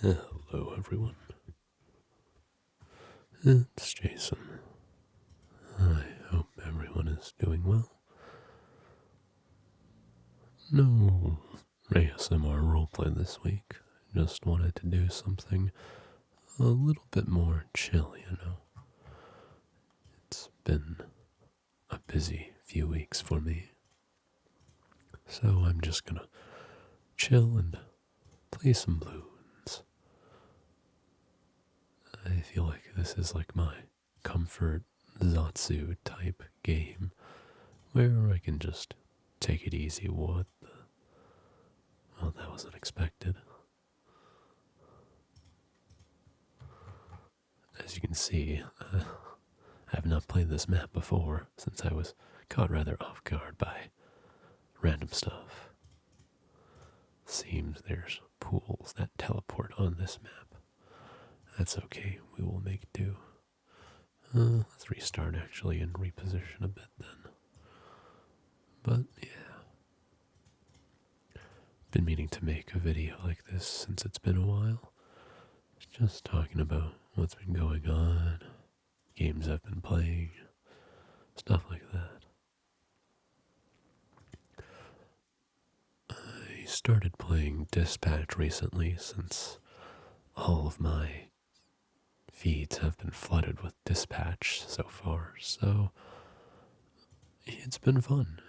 Hello, everyone. It's Jason. I hope everyone is doing well. No ASMR roleplay this week. Just wanted to do something a little bit more chill, It's been a busy few weeks for me. So I'm just gonna chill and play some Bloons. I feel like this is like my comfort Zatsu type game where I can just take it easy. Well, that was unexpected. As you can see, I have not played this map before since I was caught rather off guard by random stuff. Seems there's pools that teleport on this map. That's okay, we will make do. Let's restart actually and reposition a bit then. But yeah. Been meaning to make a video like this since it's been a while. Just talking about what's been going on, games I've been playing, stuff like that. I started playing Dispatch recently since all of my feeds have been flooded with Dispatch so far, so it's been fun.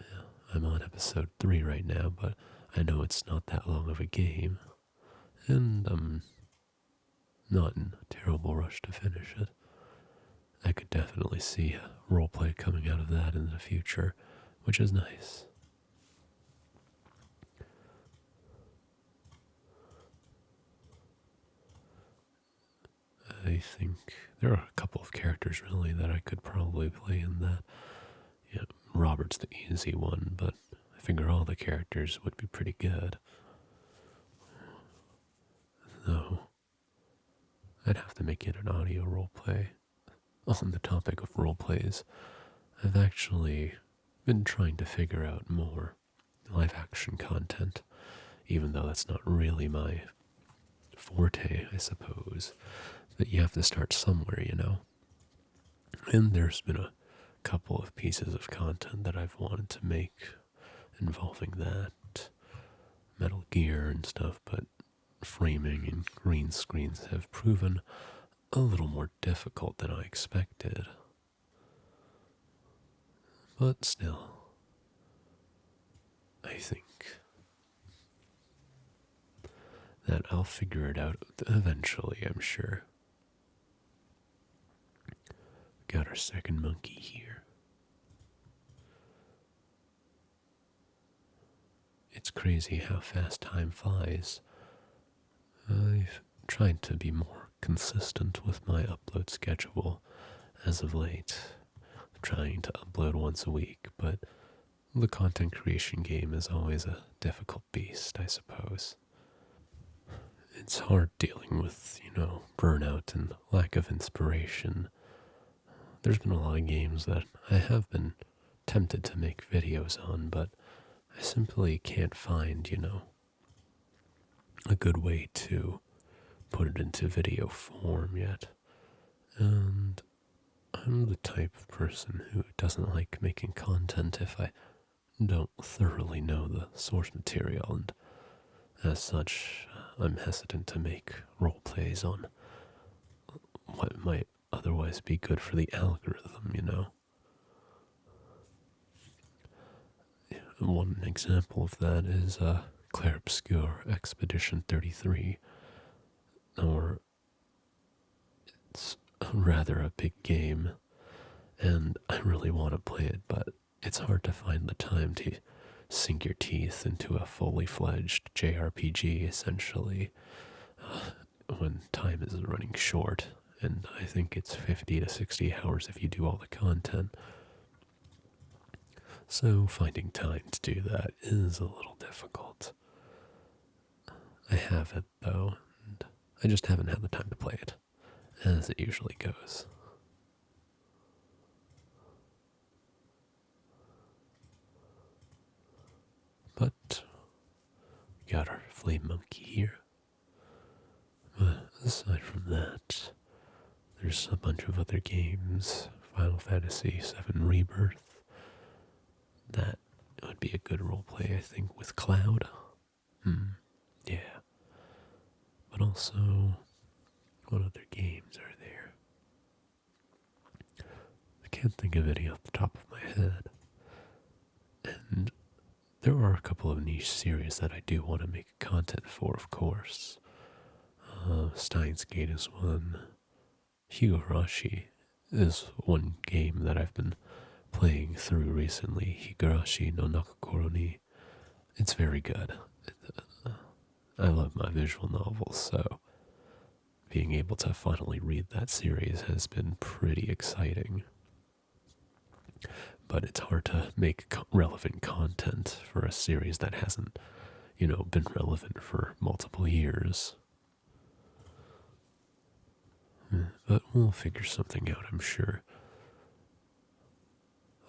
I'm on episode 3 right now, but I know it's not that long of a game, and I'm not in a terrible rush to finish it. I could definitely see a roleplay coming out of that in the future, which is nice. I think there are a couple of characters really that I could probably play in that. Yeah, Robert's the easy one, but I figure all the characters would be pretty good. Though, I'd have to make it an audio roleplay. On the topic of roleplays, I've actually been trying to figure out more live action content, even though that's not really my forte, I suppose. But you have to start somewhere, And there's been a couple of pieces of content that I've wanted to make involving that, Metal Gear and stuff, but framing and green screens have proven a little more difficult than I expected. But still, I think that I'll figure it out eventually, I'm sure. Got our second monkey here. It's crazy how fast time flies. I've tried to be more consistent with my upload schedule as of late, trying to upload once a week, but the content creation game is always a difficult beast, I suppose. It's hard dealing with, burnout and lack of inspiration. There's been a lot of games that I have been tempted to make videos on, but I simply can't find, a good way to put it into video form yet. And I'm the type of person who doesn't like making content if I don't thoroughly know the source material, and as such, I'm hesitant to make roleplays on what might otherwise be good for the algorithm, One example of that is Clair Obscur Expedition 33, or it's rather a big game, and I really want to play it, but it's hard to find the time to sink your teeth into a fully fledged JRPG, essentially, when time is running short, and I think it's 50 to 60 hours if you do all the content. So finding time to do that is a little difficult. I have it, though, and I just haven't had the time to play it, as it usually goes. But we got our flame monkey here. But aside from that, there's a bunch of other games. Final Fantasy VII Rebirth. That would be a good roleplay, I think, with Cloud. Yeah. But also, what other games are there? I can't think of any off the top of my head. And there are a couple of niche series that I do want to make content for, of course. Steins Gate is one. Higurashi is one game that I've been playing through recently. Higurashi no Nakakoro ni. It's very good. I love my visual novels, so being able to finally read that series has been pretty exciting. But it's hard to make relevant content for a series that hasn't, been relevant for multiple years. But we'll figure something out, I'm sure.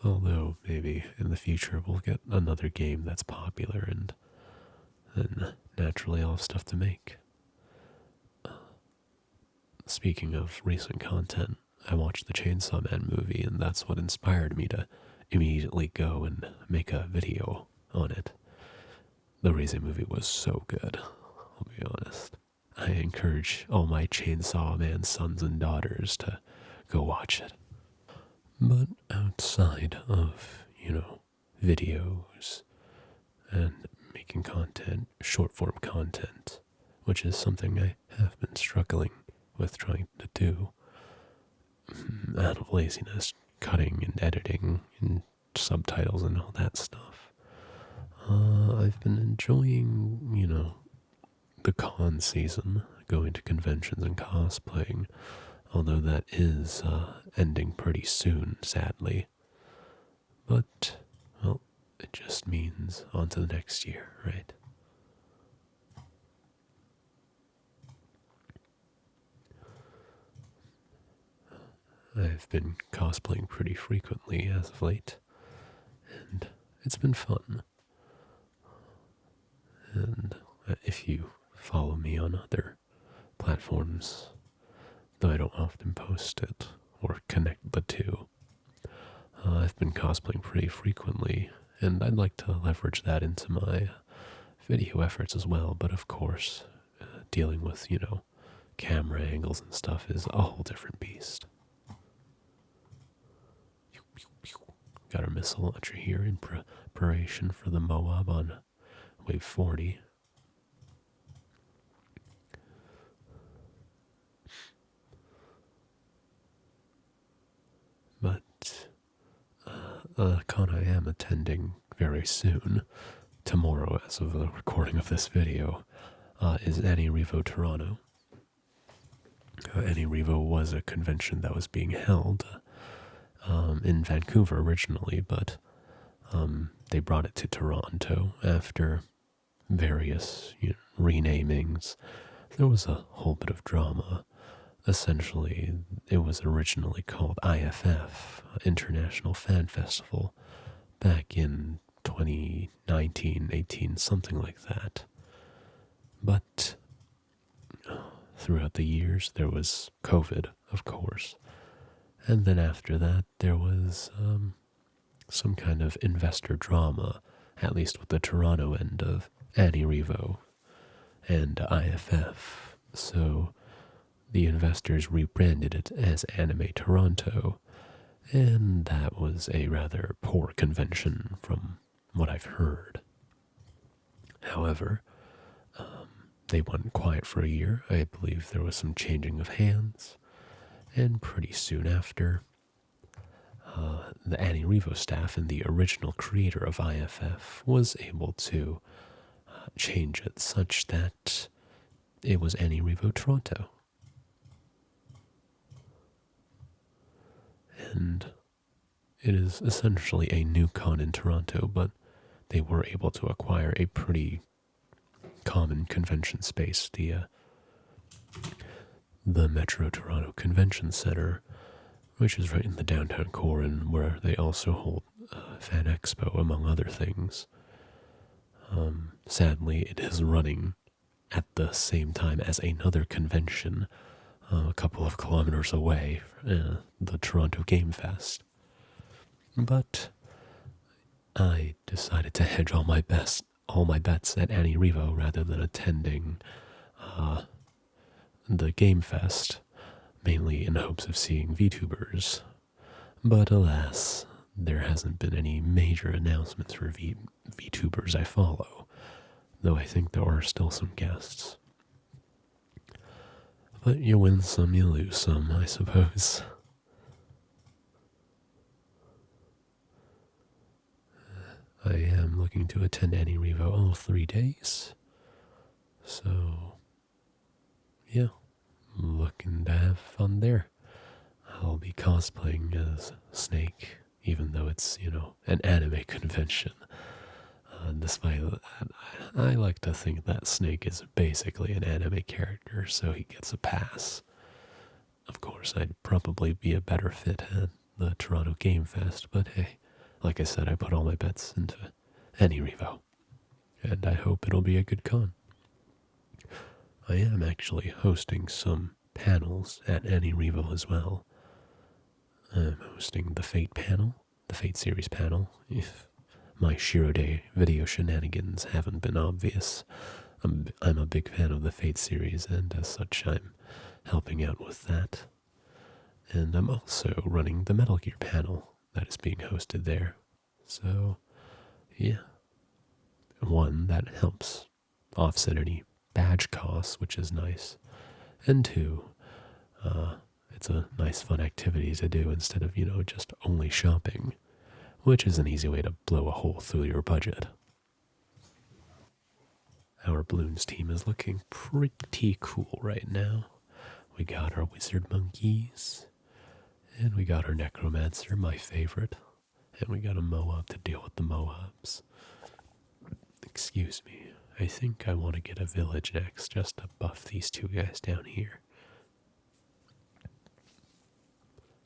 Although, maybe in the future we'll get another game that's popular, and then naturally I'll have stuff to make. Speaking of recent content, I watched the Chainsaw Man movie, and that's what inspired me to immediately go and make a video on it. The Raise movie was so good, I'll be honest. I encourage all my Chainsaw Man sons and daughters to go watch it. But outside of, videos and making content, short form content, which is something I have been struggling with trying to do, out of laziness, cutting and editing and subtitles and all that stuff. I've been enjoying, the con season, going to conventions and cosplaying, although that is ending pretty soon, sadly. But, well, it just means on to the next year, right? I've been cosplaying pretty frequently as of late, and it's been fun. And if you follow me on other platforms, though I don't often post it or connect the two, I've been cosplaying pretty frequently, and I'd like to leverage that into my video efforts as well. But of course, dealing with, camera angles and stuff is a whole different beast. Got our missile launcher here in preparation for the Moab on wave 40. But the con I am attending very soon, tomorrow as of the recording of this video, is Annie Revo Toronto. Annie Revo was a convention that was being held in Vancouver originally, but they brought it to Toronto after various renamings. There was a whole bit of drama. Essentially, it was originally called IFF, International Fan Festival, back in 2019, 18, something like that. But throughout the years, there was COVID, of course. And then after that, there was some kind of investor drama, at least with the Toronto end of Annie Revo and IFF. So the investors rebranded it as Anime Toronto, and that was a rather poor convention from what I've heard. However, they went quiet for a year. I believe there was some changing of hands, and pretty soon after, the Annie Revo staff and the original creator of IFF was able to change it such that it was Annie Revo Toronto. And it is essentially a new con in Toronto, but they were able to acquire a pretty common convention space, the Metro Toronto Convention Center, which is right in the downtown core and where they also hold Fan Expo, among other things. Sadly, it is running at the same time as another convention a couple of kilometers away, the Toronto Game Fest. But I decided to hedge all my bets at Annie Revo rather than attending the Game Fest, mainly in hopes of seeing VTubers. But alas, there hasn't been any major announcements for VTubers I follow, though I think there are still some guests. But you win some, you lose some, I suppose. I am looking to attend Annie Revo all 3 days. So, yeah, looking to have fun there. I'll be cosplaying as Snake, even though it's, an anime convention. Despite that, I like to think that Snake is basically an anime character, so he gets a pass. Of course, I'd probably be a better fit at the Toronto Game Fest, but hey, like I said, I put all my bets into Annie Revo, and I hope it'll be a good con. I am actually hosting some panels at Annie Revo as well. I'm hosting the Fate panel, the Fate series panel, if my Shiro Day video shenanigans haven't been obvious. I'm a big fan of the Fate series, and as such, I'm helping out with that. And I'm also running the Metal Gear panel that is being hosted there. So, yeah. One, that helps offset any badge costs, which is nice. And two, it's a nice fun activity to do instead of, just only shopping, which is an easy way to blow a hole through your budget. Our Bloons team is looking pretty cool right now. We got our wizard monkeys, and we got our necromancer, my favorite, and we got a Moab to deal with the Moabs. Excuse me, I think I want to get a village next just to buff these two guys down here.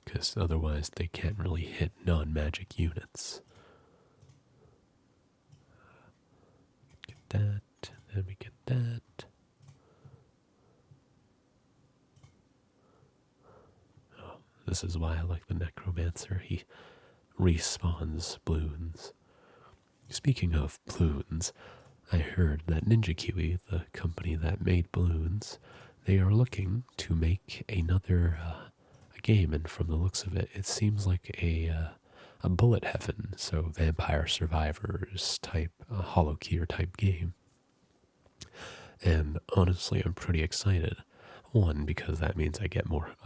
Because otherwise they can't really hit non-magic units. Get that, then we get that. Oh, this is why I like the Necromancer. He respawns Bloons. Speaking of Bloons, I heard that Ninja Kiwi, the company that made Bloons, they are looking to make another game, and from the looks of it, it seems like a bullet heaven, so Vampire Survivors type, Hollow-Keyer type game. And honestly, I'm pretty excited. One, because that means I get more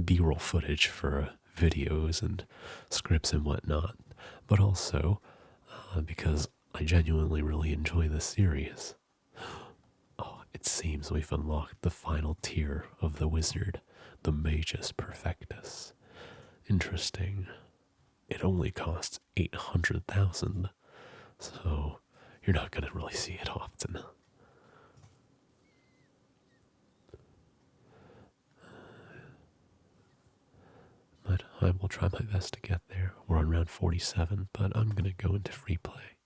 B-roll footage for videos and scripts and whatnot, but also because I genuinely really enjoy this series. Oh, it seems we've unlocked the final tier of the wizard, the Magus Perfectus. Interesting. It only costs 800,000, so you're not going to really see it often. But I will try my best to get there. We're on round 47, but I'm going to go into free play.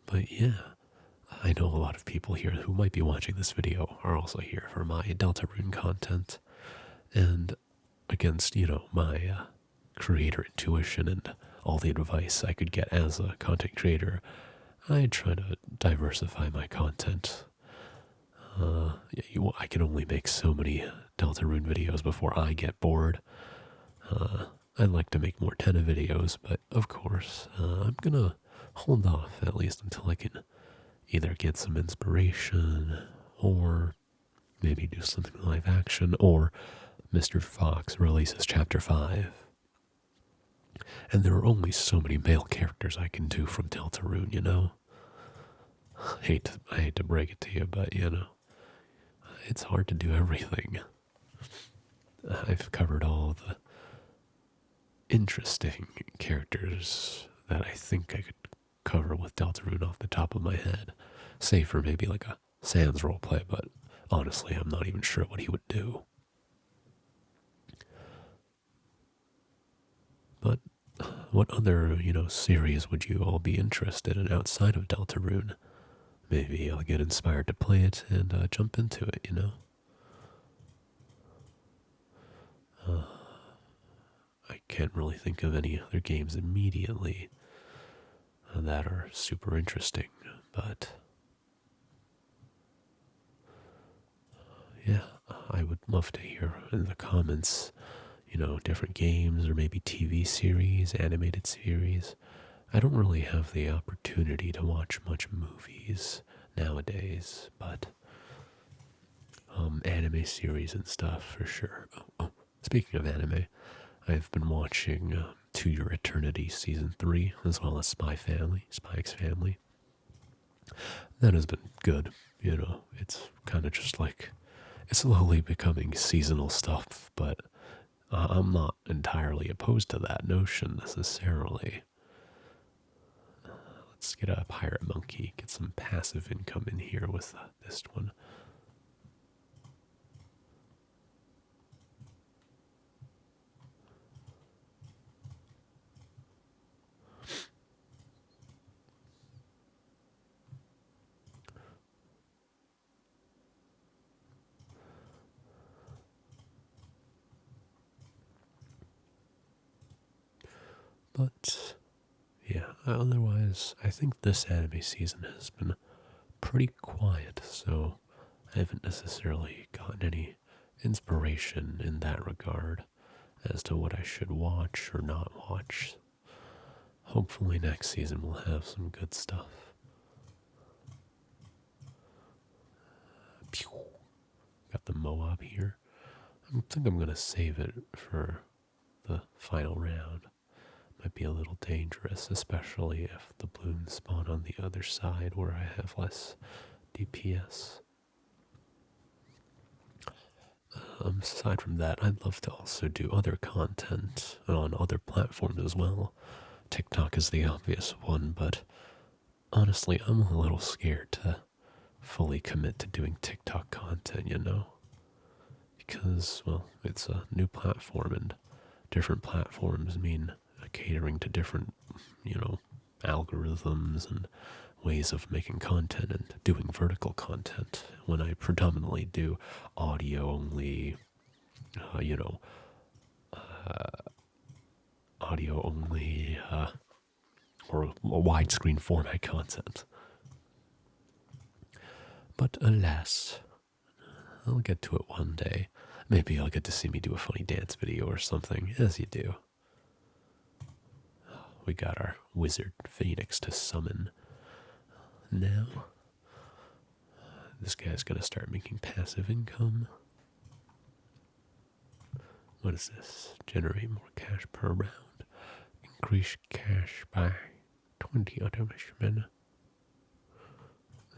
But yeah, I know a lot of people here who might be watching this video are also here for my Deltarune content. And against, my creator intuition and all the advice I could get as a content creator, I try to diversify my content. I can only make so many Deltarune videos before I get bored. I'd like to make more Tenna videos, but of course, I'm gonna hold off at least until I can either get some inspiration, or maybe do something live action, or Mr. Fox releases Chapter 5. And there are only so many male characters I can do from Deltarune, I hate to break it to you, but, it's hard to do everything. I've covered all the interesting characters that I think I could cover with Deltarune off the top of my head, save for maybe like a Sans roleplay, but honestly, I'm not even sure what he would do. But what other, series would you all be interested in outside of Deltarune? maybe I'll get inspired to play it and jump into it, you know? I can't really think of any other games immediately that are super interesting, but yeah, I would love to hear in the comments, different games or maybe TV series, animated series. I don't really have the opportunity to watch much movies nowadays, but anime series and stuff for sure. Oh, speaking of anime, I've been watching To Your Eternity Season 3, as well as Spy X Family. That has been good, it's kind of just like, it's slowly becoming seasonal stuff, but I'm not entirely opposed to that notion necessarily. Let's get a pirate monkey, get some passive income in here with this one. But yeah, otherwise, I think this anime season has been pretty quiet, so I haven't necessarily gotten any inspiration in that regard as to what I should watch or not watch. Hopefully next season we'll have some good stuff. Pew. Got the Moab here. I think I'm going to save it for the final round. Might be a little dangerous, especially if the balloons spawn on the other side where I have less DPS. Aside from that, I'd love to also do other content on other platforms as well. TikTok is the obvious one, but honestly, I'm a little scared to fully commit to doing TikTok content, Because, well, it's a new platform, and different platforms mean catering to different, algorithms and ways of making content and doing vertical content. When I predominantly do audio only, audio only, or widescreen format content. But alas, I'll get to it one day. Maybe I'll get to see me do a funny dance video or something, as you do. We got our wizard Phoenix to summon. Now, this guy's gonna start making passive income. What is this? Generate more cash per round. Increase cash by 20 automation.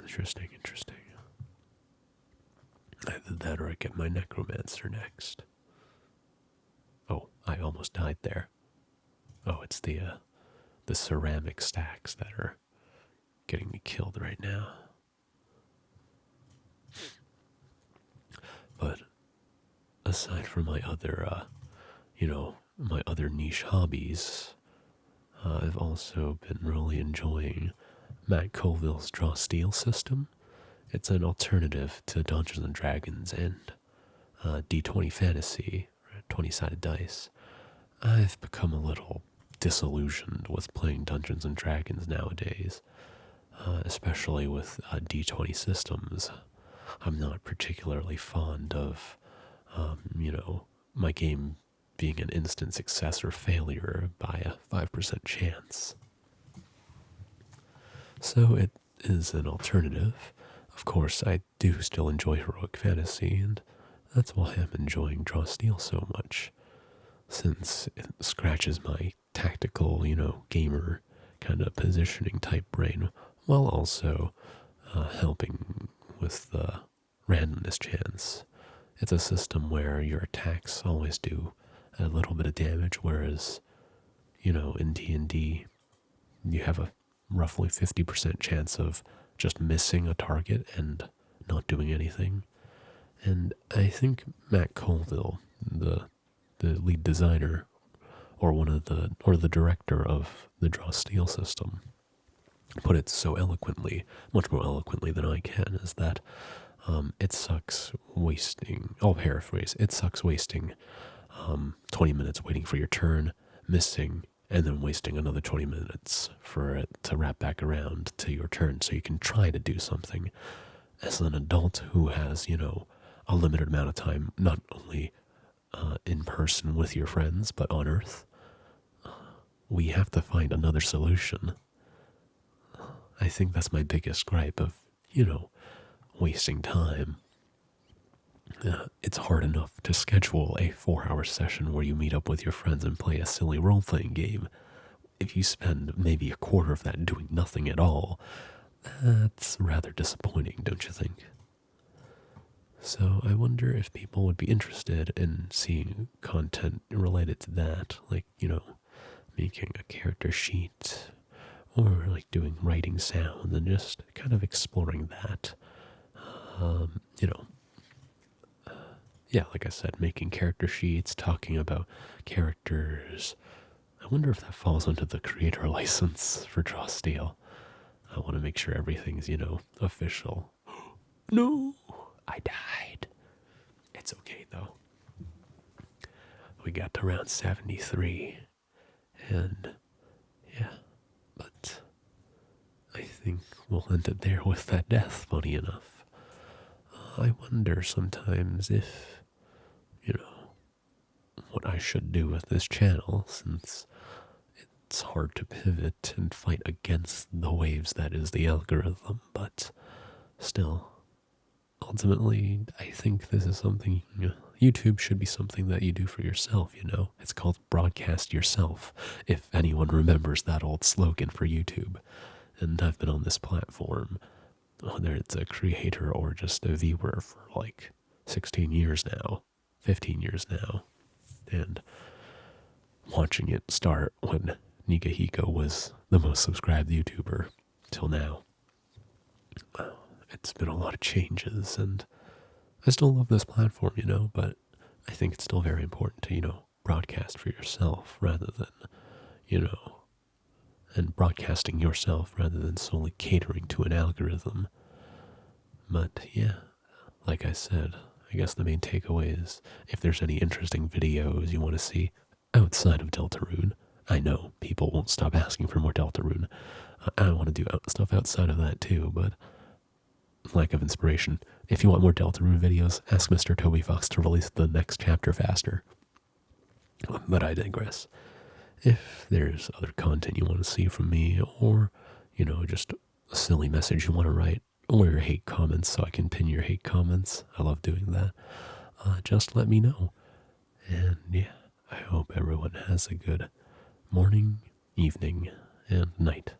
Interesting. Either that or I get my necromancer next. Oh, I almost died there. Oh, it's the ceramic stacks that are getting me killed right now. But aside from my other, my other niche hobbies, I've also been really enjoying Matt Colville's Draw Steel system. It's an alternative to Dungeons and Dragons and D20 Fantasy, 20-sided dice. I've become a little disillusioned with playing Dungeons and Dragons nowadays, especially with D20 systems. I'm not particularly fond of, my game being an instant success or failure by a 5% chance. So it is an alternative. Of course, I do still enjoy heroic fantasy, and that's why I'm enjoying Draw Steel so much, since it scratches my tactical, gamer kind of positioning type brain, while also helping with the randomness chance. It's a system where your attacks always do a little bit of damage, whereas, in D&D, you have a roughly 50% chance of just missing a target and not doing anything. And I think Matt Colville, the lead designer, or the director of the Draw Steel system, put it so eloquently, much more eloquently than I can, is that it sucks wasting, I'll paraphrase, it sucks wasting 20 minutes waiting for your turn, missing, and then wasting another 20 minutes for it to wrap back around to your turn so you can try to do something. As an adult who has, a limited amount of time, not only in person with your friends, but on Earth, we have to find another solution. I think that's my biggest gripe of, wasting time. It's hard enough to schedule a 4-hour session where you meet up with your friends and play a silly role-playing game. If you spend maybe a quarter of that doing nothing at all, that's rather disappointing, don't you think? So I wonder if people would be interested in seeing content related to that, like, making a character sheet, or like doing writing sounds and just kind of exploring that. Yeah, like I said, making character sheets, talking about characters. I wonder if that falls under the creator license for Draw Steel. I want to make sure everything's, official. No, I died. It's okay, though. We got to round 73, and yeah, but I think we'll end it there with that death, funny enough. I wonder sometimes if, what I should do with this channel, since it's hard to pivot and fight against the waves that is the algorithm, but still, ultimately, I think this is something, YouTube should be something that you do for yourself, It's called broadcast yourself, if anyone remembers that old slogan for YouTube. And I've been on this platform, whether it's a creator or just a viewer, for like 16 years now, 15 years now. And watching it start when Nigahiko was the most subscribed YouTuber till now. It's been a lot of changes, and I still love this platform, but I think it's still very important to, broadcast for yourself rather than, and broadcasting yourself rather than solely catering to an algorithm. But yeah, like I said, I guess the main takeaway is if there's any interesting videos you want to see outside of Deltarune, I know people won't stop asking for more Deltarune. I want to do stuff outside of that too, but lack of inspiration. If you want more Deltarune videos, ask Mr. Toby Fox to release the next chapter faster. But I digress. If there's other content you want to see from me, or, just a silly message you want to write, or your hate comments so I can pin your hate comments, I love doing that, just let me know. And yeah, I hope everyone has a good morning, evening, and night.